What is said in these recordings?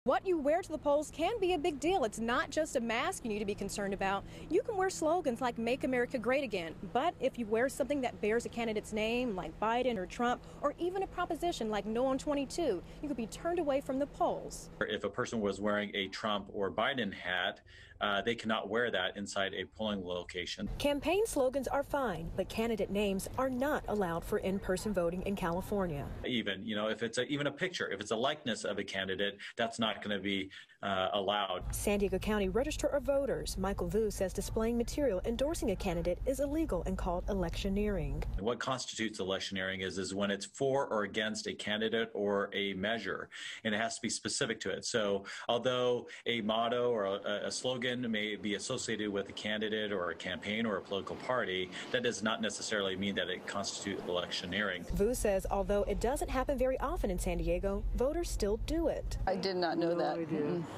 What you wear to the polls can be a big deal. It's not just a mask you need to be concerned about. You can wear slogans like "Make America Great Again." But if you wear something that bears a candidate's name, like Biden or Trump, or even a proposition like "No on 22, you could be turned away from the polls. If a person was wearing a Trump or Biden hat, they cannot wear that inside a polling location. Campaign slogans are fine, but candidate names are not allowed for in-person voting in California. Even, if it's even a picture, if it's a likeness of a candidate, that's not going to be allowed. San Diego County Register of Voters Michael Vu says displaying material endorsing a candidate is illegal and called electioneering. What constitutes electioneering is when it's for or against a candidate or a measure, and it has to be specific to it. So although a motto or a slogan may be associated with a candidate or a campaign or a political party, that does not necessarily mean that it constitutes electioneering. Vu says although it doesn't happen very often in San Diego, voters still do it. I did not know that.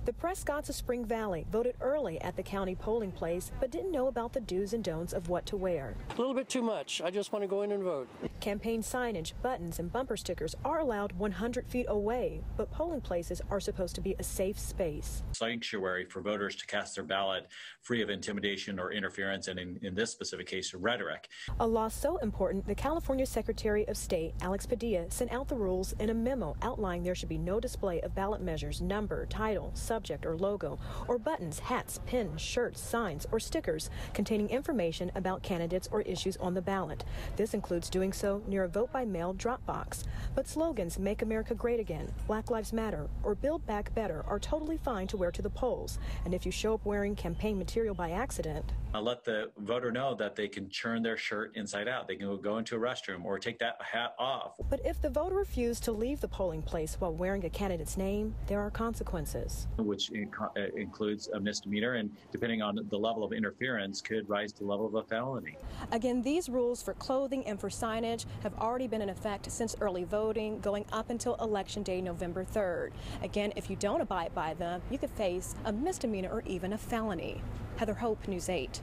The Prescotts of Spring Valley voted early at the county polling place, but didn't know about the do's and don'ts of what to wear. A little bit too much. I just want to go in and vote. Campaign signage, buttons, and bumper stickers are allowed 100 feet away, but polling places are supposed to be a safe space. Sanctuary for voters to cast their ballot free of intimidation or interference, and in this specific case, rhetoric. A law so important, the California Secretary of State, Alex Padilla, sent out the rules in a memo outlining there should be no display of ballot measures, number, title, subject, or logo, or buttons, hats, pins, shirts, signs, or stickers containing information about candidates or issues on the ballot. This includes doing so near a vote-by-mail drop box. But slogans "Make America Great Again," "Black Lives Matter," or "Build Back Better" are totally fine to wear to the polls. And if you show up wearing campaign material by accident, let the voter know that they can turn their shirt inside out. They can go into a restroom or take that hat off. But if the voter refused to leave the polling place while wearing a candidate's name, there are consequences. Which includes a misdemeanor, and depending on the level of interference, could rise to the level of a felony. Again, these rules for clothing and for signage have already been in effect since early voting, going up until Election Day, November 3rd. Again, if you don't abide by them, you could face a misdemeanor or even a felony. Heather Hope, News 8.